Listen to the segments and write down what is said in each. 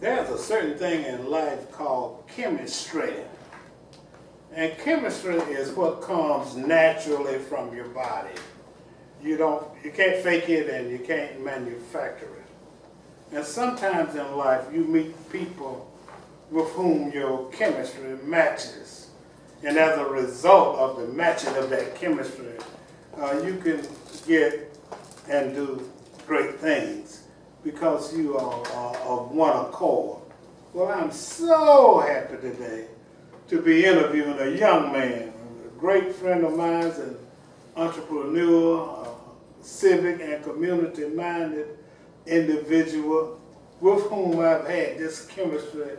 There's a certain thing in life called chemistry. And chemistry is what comes naturally from your body. You can't fake it and you can't manufacture it. And sometimes in life you meet people with whom your chemistry matches. And as a result of the matching of that chemistry, you can get and do great things because you are of one accord. Well, I'm so happy today to be interviewing a young man, a great friend of mine, an entrepreneur, civic and community-minded individual with whom I've had this chemistry.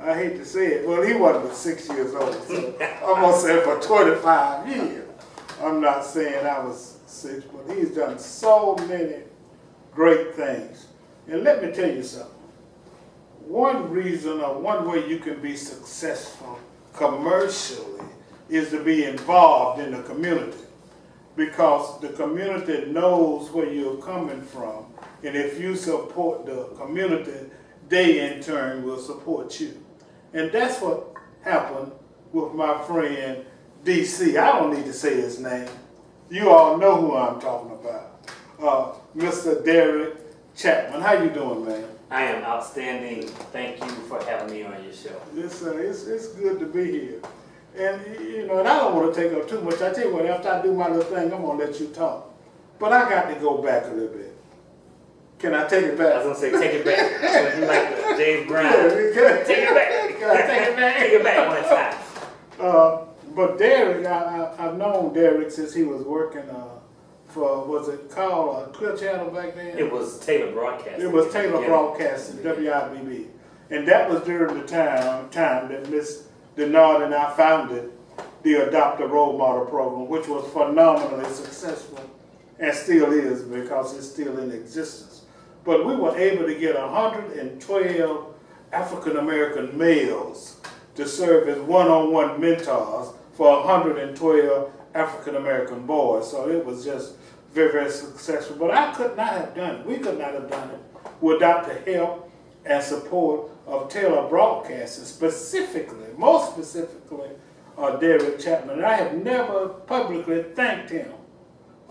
I hate to say it. Well, he wasn't but 6 years old, so I'm going to say for 25 years. I'm not saying I was 6, but he's done so many great things. And let me tell you something. One reason or one way you can be successful commercially is to be involved in the community, because the community knows where you're coming from, and if you support the community, they in turn will support you. And that's what happened with my friend DC. I don't need to say his name. You all know who I'm talking about. Mr. Derrick Chatman. How you doing, man? I am outstanding. Thank you for having me on your show. It's good to be here. And, and I don't want to take up too much. I tell you what, after I do my little thing, I'm going to let you talk. But I got to go back a little bit. Can I take it back? I was going to say, take it back. So you like the James Brown. Yeah, take it back. Take it back. Take it back one time. But Derrick, I've known Derrick since he was working for, was it called Clear Channel back then? It was Taylor Broadcasting. It was Taylor Broadcasting, WIBB. And that was during the time that Miss Denard and I founded the Adopt a Role Model program, which was phenomenally successful and still is because it's still in existence. But we were able to get 112 African American males to serve as one-on-one mentors for 112 African American boys. So it was just very, very successful. But I could not have done it. We could not have done it without the help and support of Taylor Broadcasting, most specifically, Derrick Chatman. And I have never publicly thanked him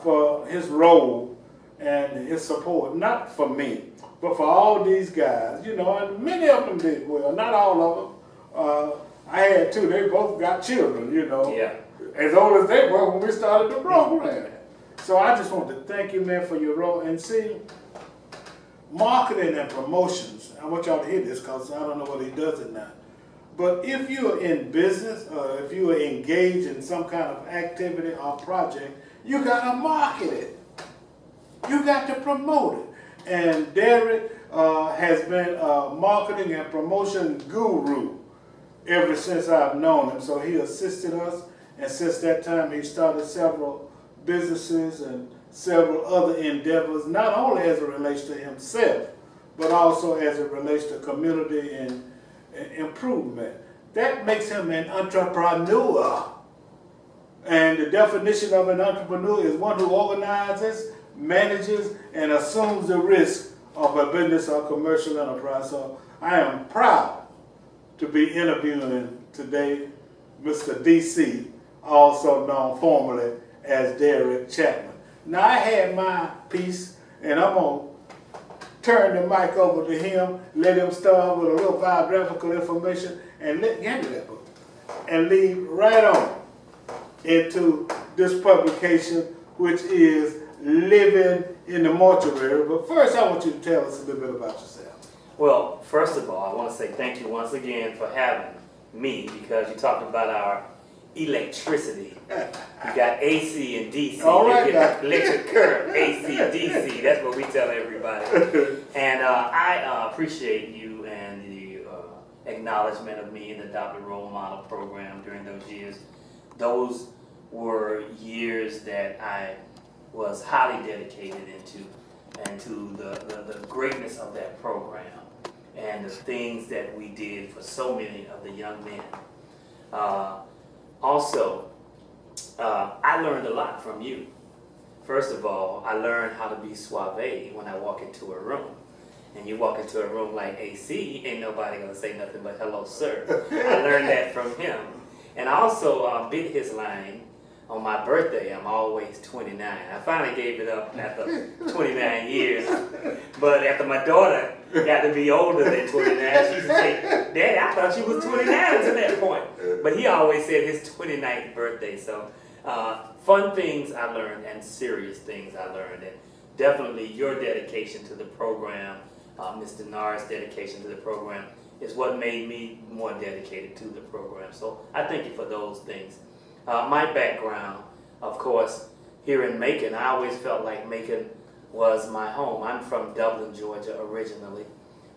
for his role and his support, not for me, but for all these guys, and many of them did well, not all of them. I had two, they both got children, Yeah. as old as they were when we started the program. So I just want to thank you, man, for your role. And see, marketing and promotions, I want y'all to hear this because I don't know whether he does it now. But if you're in business or if you are engaged in some kind of activity or project, you got to market it. You got to promote it. And Derrick has been a marketing and promotion guru ever since I've known him. So he assisted us, and since that time he started several businesses and several other endeavors, not only as it relates to himself, but also as it relates to community and improvement. That makes him an entrepreneur. And the definition of an entrepreneur is one who organizes, manages, and assumes the risk of a business or commercial enterprise. So I am proud to be interviewing today Mr. DC, also known formally as Derrick Chatman. Now I had my piece, and I'm going to turn the mic over to him, let him start with a little biographical information, and give me that book, and lead right on into this publication, which is Living in the Mortuary. But first, I want you to tell us a little bit about yourself. Well, first of all, I want to say thank you once again for having me, because you talked about our electricity. You got AC and DC. All right, get electric current, AC, DC. That's what we tell everybody. And I appreciate you and the acknowledgement of me in the Adopt a Role Model program during those years. Those were years that I was highly dedicated into the greatness of that program and the things that we did for so many of the young men. Also, I learned a lot from you. First of all, I learned how to be suave when I walk into a room. and you walk into a room like AC, ain't nobody gonna say nothing but hello, sir. I learned that from him. And I also bit his line on my birthday. I'm always 29. I finally gave it up after 29 years. But after my daughter got to be older than 29, she used to say, Daddy, I thought you was 29 to that point. But he always said his 29th birthday. So fun things I learned and serious things I learned. And definitely your dedication to the program, Mr. Nar's dedication to the program, is what made me more dedicated to the program. So I thank you for those things. My background, of course, here in Macon, I always felt like Macon was my home. I'm from Dublin, Georgia originally,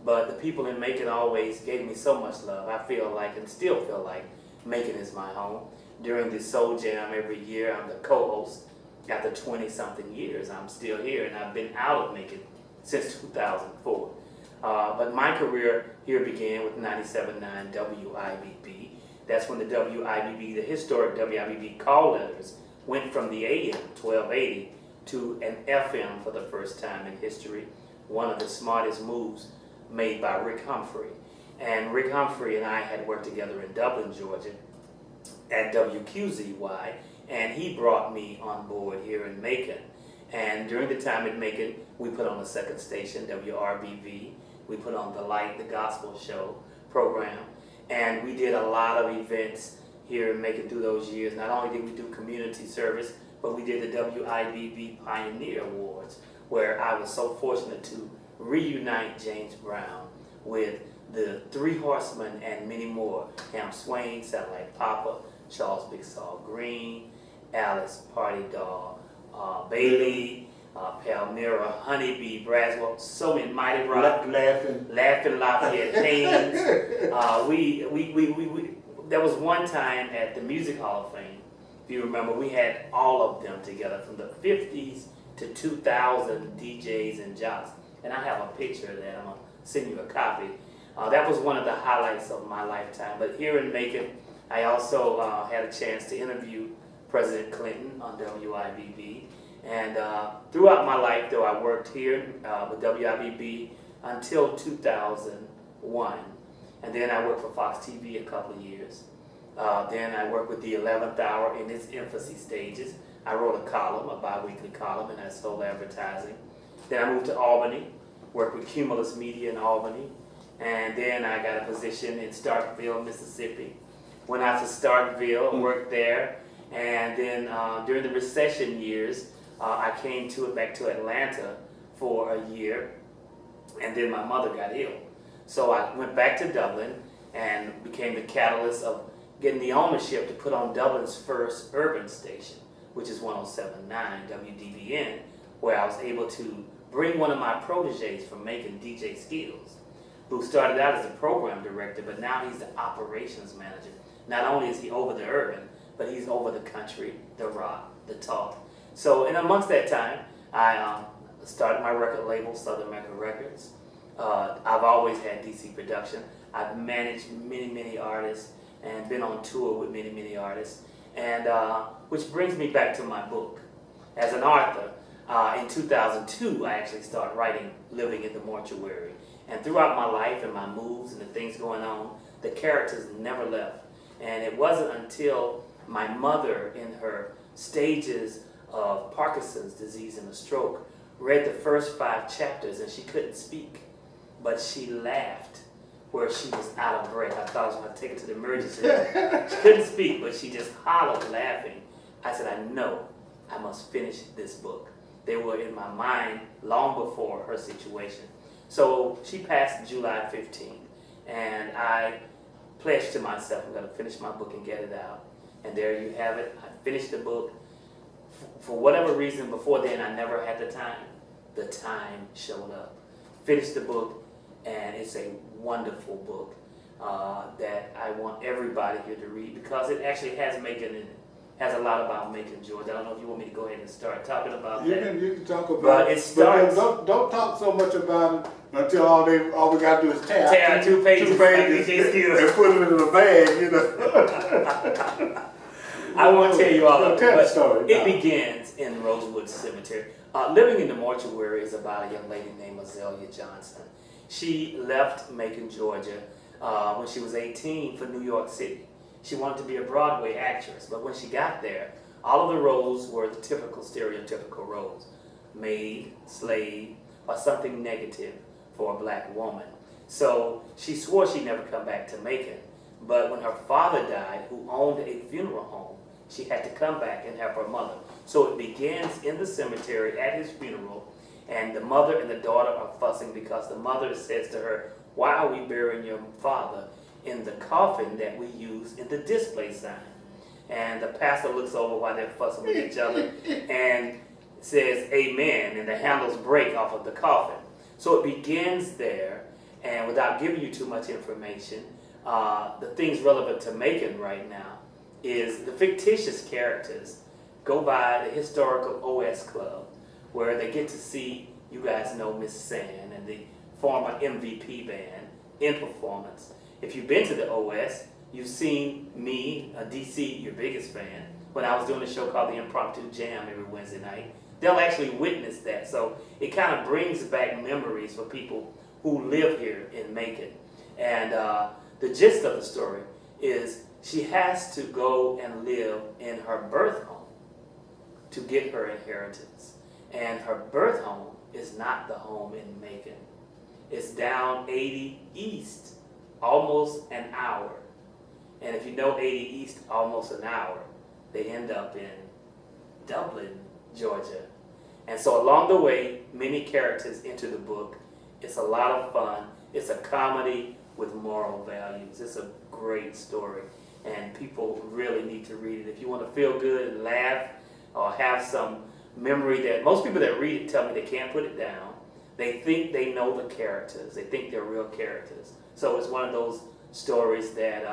but the people in Macon always gave me so much love. I feel like, and still feel like, Macon is my home. During the Soul Jam every year, I'm the co-host. After 20-something years, I'm still here, and I've been out of Macon since 2004. But my career here began with 97.9 WIBB. That's when the WIBB, the historic WIBB call letters, went from the AM 1280 to an FM for the first time in history. One of the smartest moves made by Rick Humphrey. And Rick Humphrey and I had worked together in Dublin, Georgia at WQZY, and he brought me on board here in Macon. And during the time in Macon, we put on the second station, WRBV. We put on the Light, the Gospel Show program. And we did a lot of events here in Macon through those years. Not only did we do community service, but we did the WIBB Pioneer Awards, where I was so fortunate to reunite James Brown with the Three Horsemen and many more. Ham Swain, Satellite Papa, Charles Big Saw Green, Alice Party Doll, Bailey, Palmyra, Honeybee, Braswell, so many, Mighty Rock, Laughing Lafayette Haynes. There was one time at the Music Hall of Fame, if you remember, we had all of them together from the 50s to 2000 DJs and jocks. And I have a picture of that. I'm going to send you a copy. That was one of the highlights of my lifetime. But here in Macon, I also had a chance to interview President Clinton on WIBB. And throughout my life, though, I worked here with WIBB until 2001. And then I worked for Fox TV a couple of years. Then I worked with the 11th Hour in its infancy stages. I wrote a column, a bi-weekly column, and I sold advertising. Then I moved to Albany, worked with Cumulus Media in Albany. And then I got a position in Starkville, Mississippi. Went out to Starkville, worked there. And then during the recession years, I came back to Atlanta for a year, and then my mother got ill. So I went back to Dublin and became the catalyst of getting the ownership to put on Dublin's first urban station, which is 107.9 WDBN, where I was able to bring one of my proteges from Macon, DJ Skills, who started out as a program director, but now he's the operations manager. Not only is he over the urban, but he's over the country, the rock, the talk. So, and amongst that time, I started my record label, Southern Mecca Records. I've always had DC production. I've managed many artists and been on tour with many artists. And which brings me back to my book. As an author, in 2002, I actually started writing Living in the Mortuary. And throughout my life and my moves and the things going on, the characters never left. And it wasn't until my mother, in her stages of Parkinson's disease and a stroke, read the first 5 chapters, and she couldn't speak, but she laughed where she was out of breath. I thought I was going to take her to the emergency room. She couldn't speak, but she just hollered laughing. I said, I know I must finish this book. They were in my mind long before her situation. So she passed July 15th, and I pledged to myself, I'm going to finish my book and get it out. And there you have it. I finished the book. For whatever reason, before then, I never had the time. The time showed up. Finished the book, and it's a wonderful book that I want everybody here to read, because it actually has Macon in it. Has a lot about Macon, Georgia. I don't know if you want me to go ahead and start talking about that. You can talk about but it. Starts, but don't talk so much about it until all we got to do is tear 2 pages, and put it in a bag, you know. I won't tell you all of it, but story, it begins in Rosewood Cemetery. Living in the Mortuary is about a young lady named Azalea Johnson. She left Macon, Georgia when she was 18 for New York City. She wanted to be a Broadway actress, but when she got there, all of the roles were the typical, stereotypical roles. Maid, slave, or something negative for a black woman. So she swore she'd never come back to Macon. But when her father died, who owned a funeral home, she had to come back and help her mother. So it begins in the cemetery at his funeral, and the mother and the daughter are fussing because the mother says to her, "Why are we burying your father in the coffin that we use in the display sign?" And the pastor looks over while they're fussing with each other and says, "Amen," and the handles break off of the coffin. So it begins there, and without giving you too much information, the things relevant to Macon right now is the fictitious characters go by the historical OS Club, where they get to see, you guys know, Miss Sand and the former MVP band in performance. If you've been to the OS, you've seen me, DC, your biggest fan, when I was doing a show called The Impromptu Jam every Wednesday night. They'll actually witness that. So it kind of brings back memories for people who live here in Macon. And the gist of the story is she has to go and live in her birth home to get her inheritance. And her birth home is not the home in Macon. It's down 80 East, almost an hour. And if you know 80 East, almost an hour, they end up in Dublin, Georgia. And so along the way, many characters enter the book. It's a lot of fun. It's a comedy with moral values. It's a great story, and people really need to read it. If you want to feel good and laugh or have some memory, that most people that read it tell me they can't put it down. They think they know the characters. They think they're real characters. So it's one of those stories that,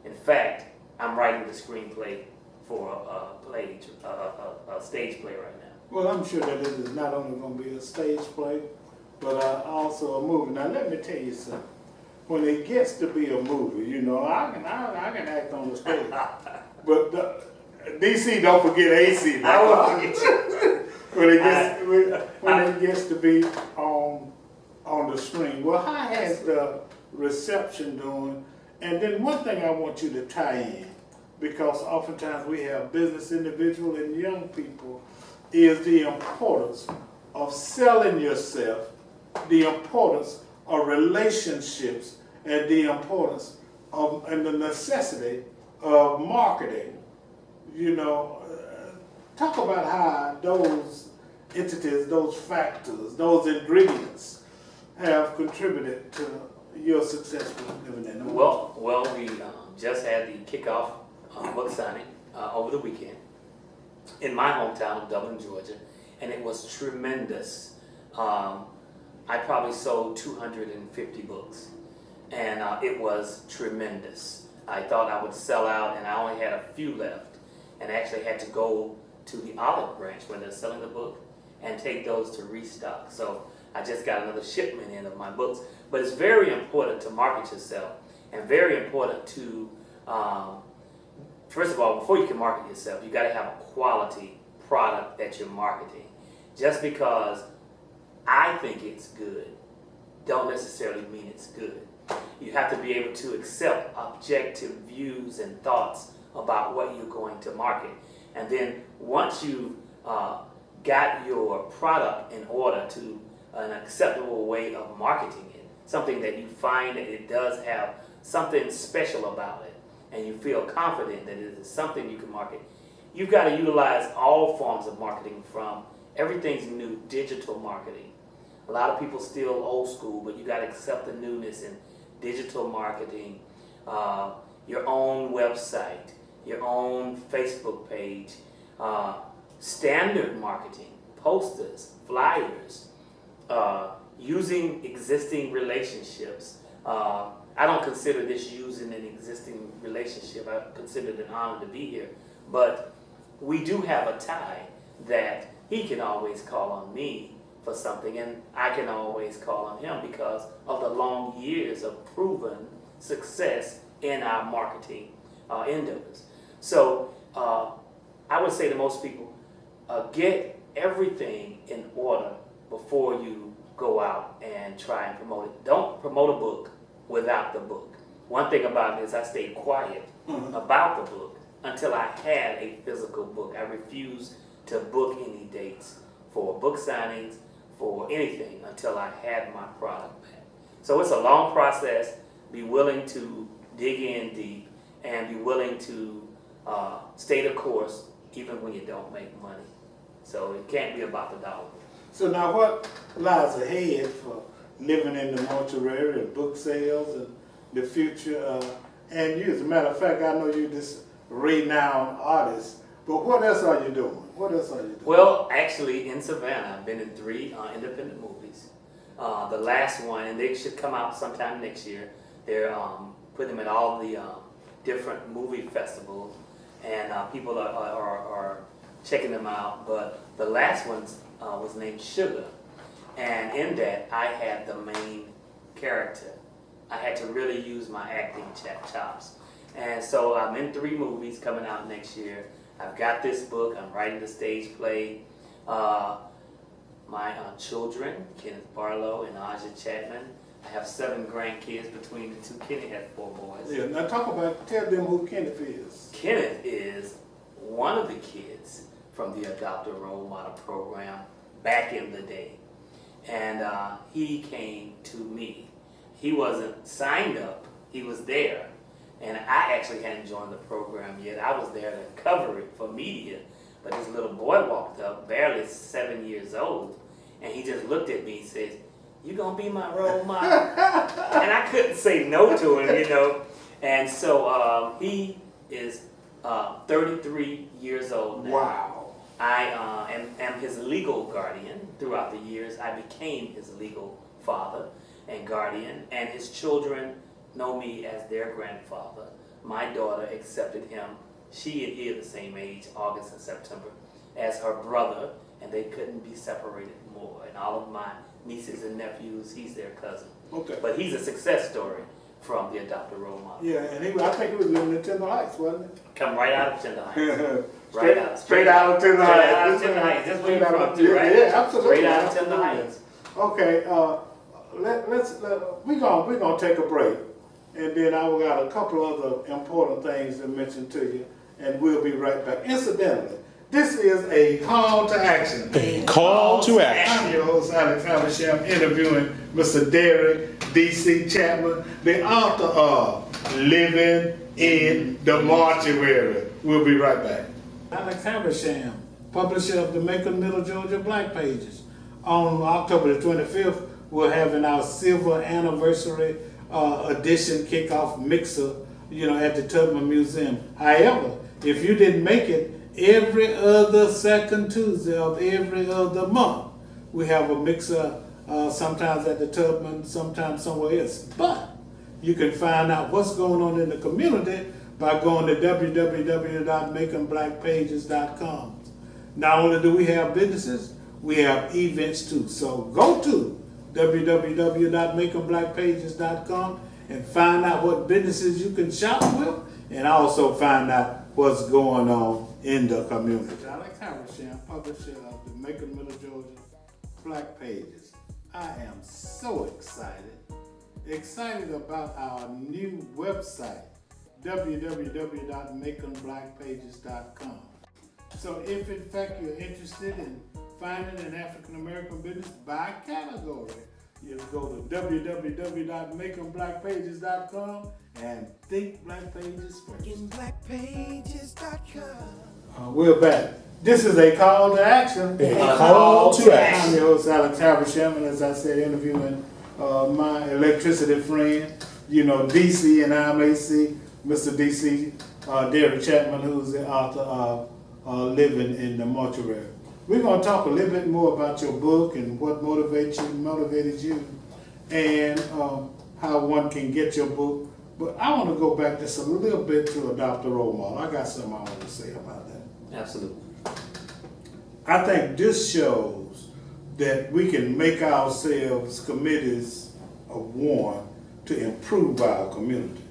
in fact, I'm writing the screenplay for a stage play right now. Well, I'm sure that it is not only going to be a stage play, but also a movie. Now, let me tell you something. When it gets to be a movie, you know, I can act on the stage. But DC, don't forget AC. I won't forget you. when it gets to be on the screen. Well, how has the reception doing? And then one thing I want you to tie in, because oftentimes we have business individuals and young people, is the importance of selling yourself, the importance of relationships, and the importance of and the necessity of marketing. You know, talk about how those entities, those factors, those ingredients have contributed to your successful living in the world. Well, we just had the kickoff book signing over the weekend in my hometown of Dublin, Georgia, and it was tremendous. I probably sold 250 books, and it was tremendous. I thought I would sell out, and I only had a few left, and actually had to go to the olive branch where they're selling the book and take those to restock. So I just got another shipment in of my books. But it's very important to market yourself, and very important to, first of all, before you can market yourself, you got to have a quality product that you're marketing. Just because I think it's good, don't necessarily mean it's good. You have to be able to accept objective views and thoughts about what you're going to market. And then once you've got your product in order to an acceptable way of marketing it, something that you find that it does have something special about it, and you feel confident that it is something you can market, you've got to utilize all forms of marketing. From everything's new, digital marketing. A lot of people still old school, but you got to accept the newness in digital marketing, your own website, your own Facebook page, standard marketing, posters, flyers, using existing relationships. I don't consider this using an existing relationship. I consider it an honor to be here. But we do have a tie that he can always call on me for something, and I can always call on him because of the long years of proven success in our marketing endeavors. So I would say to most people, get everything in order before you go out and try and promote it. Don't promote a book without the book. One thing about it is I stayed quiet about the book until I had a physical book. I refused to book any dates for book signings, for anything, until I had my product back. So it's a long process. Be willing to dig in deep and be willing to stay the course even when you don't make money. So it can't be about the dollar. So now what lies ahead for living in the mortuary and book sales and the future? And you, as a matter of fact, I know you're this renowned artist, but what else are you doing? What else are you doing? Well, actually in Savannah, I've been in 3 independent movies. The last one, and they should come out sometime next year. They're putting them at all the different movie festivals, and people are checking them out. But the last one was named Sugar, and in that I had the main character. I had to really use my acting chops. And so I'm in 3 movies coming out next year. I've got this book. I'm writing the stage play. My children, Kenneth Barlow and Aja Chatman. I have 7 grandkids between the 2. Kenneth had 4 boys. Yeah, now tell them who Kenneth is. Kenneth is one of the kids from the Adopt a Role Model program back in the day. And he came to me. He wasn't signed up, he was there. And I actually hadn't joined the program yet. I was there to cover it for media. But this little boy walked up, barely 7 years old, and he just looked at me and says, "You gonna be my role model?" And I couldn't say no to him, you know. And so he is 33 years old now. Wow. I am his legal guardian. Throughout the years, I became his legal father and guardian, and his children know me as their grandfather. My daughter accepted him. She and he are the same age, August and September, as her brother, and they couldn't be separated more. And all of my nieces and nephews, he's their cousin. Okay. But he's a success story from the Adopt a Role Model. Yeah, and I think he was living in Tender Heights, wasn't he? Come right out of Tender Heights. Straight out of Tender Heights. Straight out of Tender Heights. That's where you're from too, right? Yeah, absolutely. Straight out of Tender Heights. Okay, we're gonna take a break, and then I got a couple other important things to mention to you, and we'll be right back. Incidentally, this is a call to action. A call to action. I'm your host, Alex Habersham, interviewing Mr. Derrick D.C. Chatman, the author of Living in the Mortuary. We'll be right back. Alex Habersham, publisher of the Macon, Middle Georgia Black Pages. On October the 25th, we're having our silver anniversary edition kickoff mixer, at the Tubman Museum. However, if you didn't make it, every other second Tuesday of every other month, we have a mixer, sometimes at the Tubman, sometimes somewhere else. But you can find out what's going on in the community by going to www.maconblackpages.com. Not only do we have businesses, we have events too. So go to www.maconblackpages.com and find out what businesses you can shop with, and also find out what's going on in the community. Alex Habersham, publisher of the Macon, Middle Georgia Black Pages. I am so excited about our new website, www.maconblackpages.com. So if in fact you're interested in finding an African American business by category, you go to www.maconblackpages.com and think Black Pages first. MaconBlackPages.com. We're back. This is a call to action. A call to action. I'm your host, Alex Habersham, and as I said, interviewing my electricity friend, DC and I'm AC, Mr. DC, Derrick Chatman, who's the author of Living in the Mortuary. We're going to talk a little bit more about your book and what motivated you, and how one can get your book. But I want to go back just a little bit to Adopt a Role Model. I got something I want to say about that. Absolutely. I think this shows that we can make ourselves committees of one to improve our community.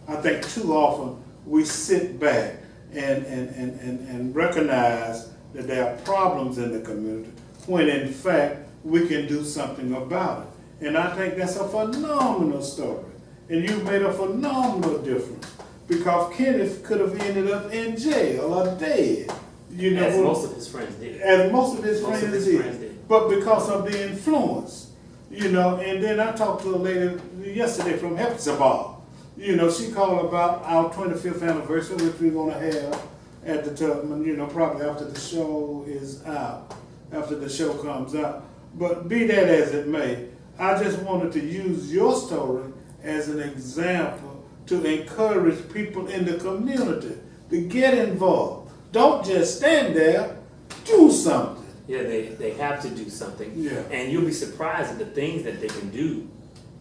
I think too often we sit back and recognize that there are problems in the community, when in fact we can do something about it. And I think that's a phenomenal story. And you made a phenomenal difference because Kenneth could have ended up in jail or dead. You know, as most of his friends did. As most of his friends did. But because of the influence, you know. And then I talked to a lady yesterday from Habersham. You know, she called about our 25th anniversary, which we're going to have at the Tubman, you know, probably after the show is out, after the show comes out. But be that as it may, I just wanted to use your story as an example to encourage people in the community to get involved. Don't just stand there, do something. Yeah, they have to do something. Yeah. And you'll be surprised at the things that they can do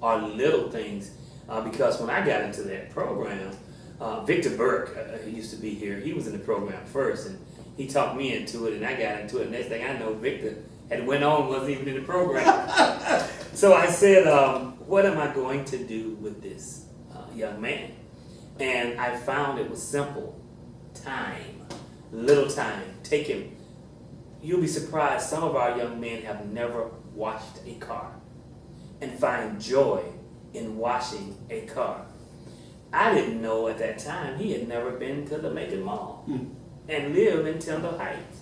are little things. Because when I got into that program, Victor Burke, who used to be here, he was in the program first, and he talked me into it, and I got into it. Next thing I know, Victor had went on, wasn't even in the program. So I said, what am I going to do with this young man? And I found it was simple. Time. Little time. Take him. You'll be surprised, some of our young men have never washed a car and find joy in washing a car. I didn't know at that time he had never been to the Macon Mall and lived in Tyndall Heights.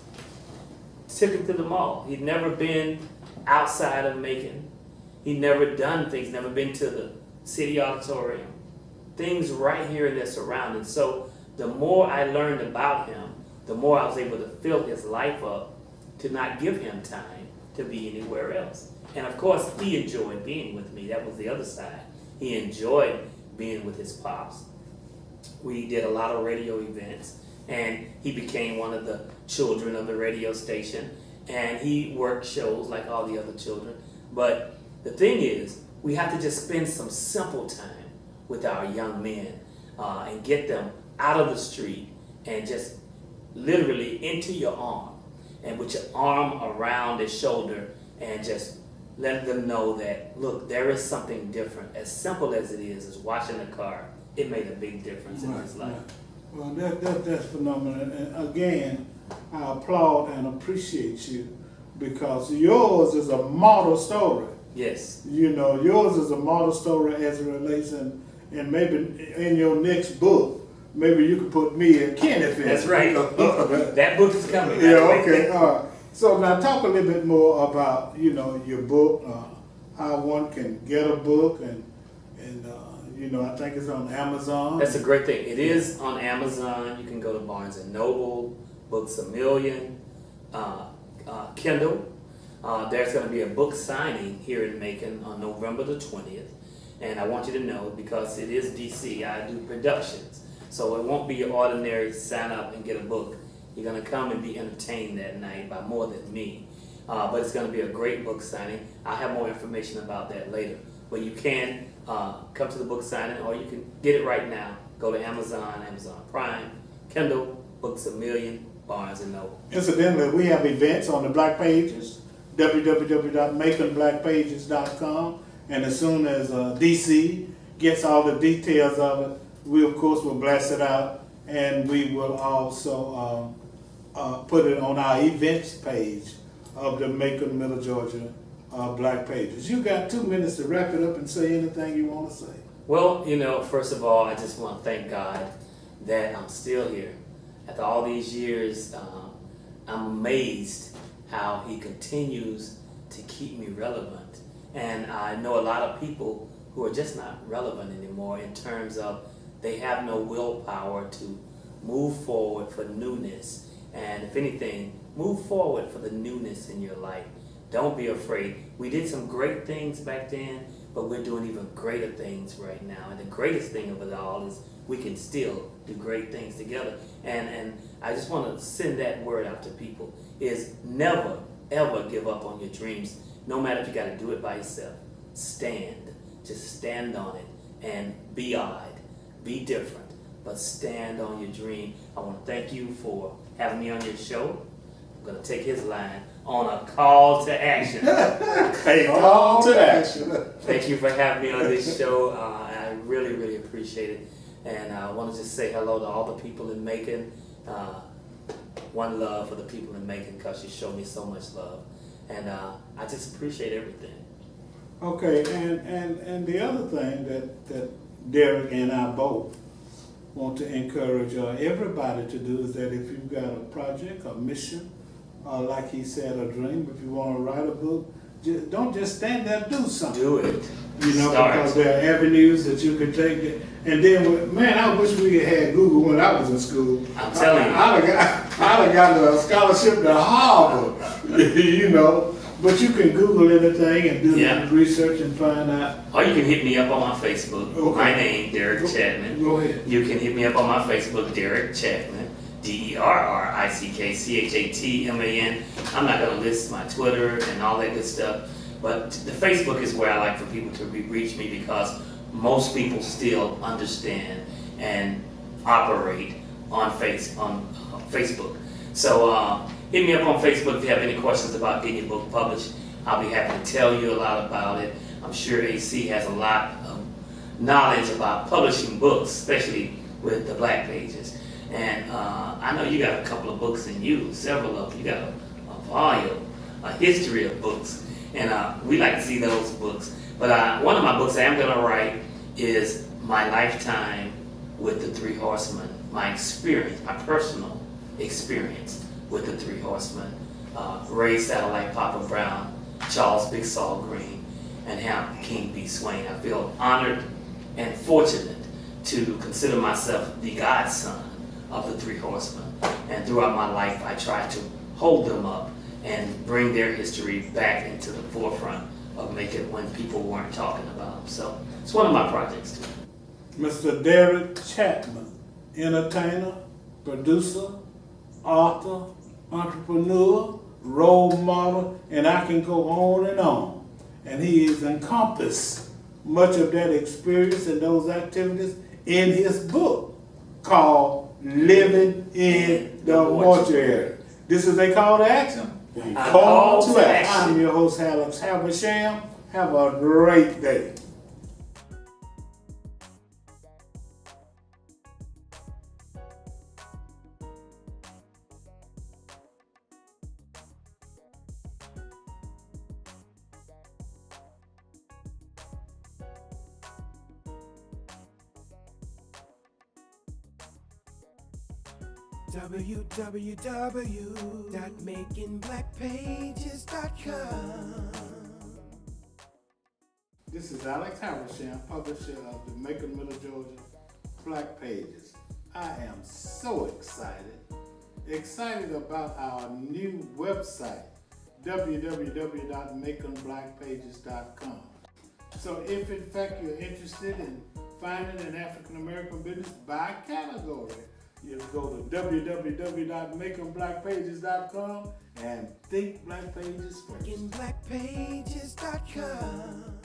Took him to the mall. He'd never been outside of Macon. He'd never done things, never been to the city auditorium. Things right here in their surroundings. So the more I learned about him, the more I was able to fill his life up to not give him time to be anywhere else. And of course, he enjoyed being with me. That was the other side. He enjoyed being with his pops. We did a lot of radio events, and he became one of the children of the radio station, and he worked shows like all the other children. But the thing is, we have to just spend some simple time with our young men and get them out of the street and just literally into your arm, and with your arm around their shoulder, and just let them know that, look, there is something different. As simple as it is washing a car, it made a big difference in his life. Well, that's phenomenal. And again, I applaud and appreciate you because yours is a model story. Yes. You know, yours is a model story as it relates, and maybe in your next book, maybe you could put me and Kenneth in. That's right. That book is coming. Yeah, okay, all right. So now talk a little bit more about, you know, your book, how one can get a book, and you know, I think it's on Amazon. That's a great thing. It is on Amazon. You can go to Barnes & Noble, Books A Million, Kindle. There's going to be a book signing here in Macon on November the 20th. And I want you to know, because it is DC, I do productions. So it won't be your ordinary sign up and get a book. You're going to come and be entertained that night by more than me. But it's going to be a great book signing. I'll have more information about that later. But you can come to the book signing, or you can get it right now. Go to Amazon, Amazon Prime, Kindle, Books A Million, Barnes & Noble. Incidentally, we have events on the Black Pages, www.maconblackpages.com. And as soon as DC gets all the details of it, we of course will blast it out, and we will also put it on our events page of the Macon, Middle Georgia Black Pages. You got 2 minutes to wrap it up and say anything you want to say. Well, you know, first of all, I just want to thank God that I'm still here. After all these years, I'm amazed how He continues to keep me relevant. And I know a lot of people who are just not relevant anymore in terms of they have no willpower to move forward for newness. And if anything, move forward for the newness in your life. Don't be afraid. We did some great things back then, but we're doing even greater things right now. And the greatest thing of it all is we can still do great things together. And I just want to send that word out to people, is never, ever give up on your dreams. No matter if you got to do it by yourself. Stand. Just stand on it and be odd. Be different. But stand on your dream. I want to thank you for having me on your show. I'm going to take his line on a call to action. A call to action. Thank you for having me on this show. I really, really appreciate it. And I want to just say hello to all the people in Macon. One love for the people in Macon, because you show me so much love. And I just appreciate everything. Okay, and the other thing that Derrick and I both want to encourage everybody to do is that if you've got a project, a mission, like he said, a dream, if you want to write a book, don't just stand there, do something. Do it. You know, Start. because there are avenues that you can take. And then, man, I wish we had Google when I was in school. I'm telling you. I'd have got a scholarship to Harvard, you know. But you can Google anything and do the research and find out. Or you can hit me up on my Facebook. Okay. My name, Derrick Chatman. Go ahead. You can hit me up on my Facebook, Derrick Chatman. DerrickChatman. I'm not going to list my Twitter and all that good stuff. But the Facebook is where I like for people to reach me because most people still understand and operate on Facebook. So hit me up on Facebook if you have any questions about getting your book published. I'll be happy to tell you a lot about it. I'm sure AC has a lot of knowledge about publishing books, especially with the Black Pages. And I know you got a couple of books in you, several of them. You got a volume, a history of books. And we like to see those books. But one of my books I am going to write is my lifetime with the Three Horsemen, my experience, my personal experience with the Three Horsemen, raised out like Papa Brown, Charles Big Saul Green, and Ham King B. Swain. I feel honored and fortunate to consider myself the godson of the Three Horsemen. And throughout my life, I try to hold them up and bring their history back into the forefront of making when people weren't talking about them. So it's one of my projects too. Mr. Derrick Chatman, entertainer, producer, author, entrepreneur, role model, and I can go on and on. And he has encompassed much of that experience and those activities in his book called Living in the Mortuary. This is a call to action. Call to action. I'm your host, Alex Habersham. Have a great day. www.makingblackpages.com. This is Alex Habersham, publisher of the Macon, Middle Georgia Black Pages. I am so excited about our new website, www.makingblackpages.com. So if in fact you're interested in finding an African American business by category, you go to www.makingblackpages.com and think Black Pages first. Makingblackpages.com.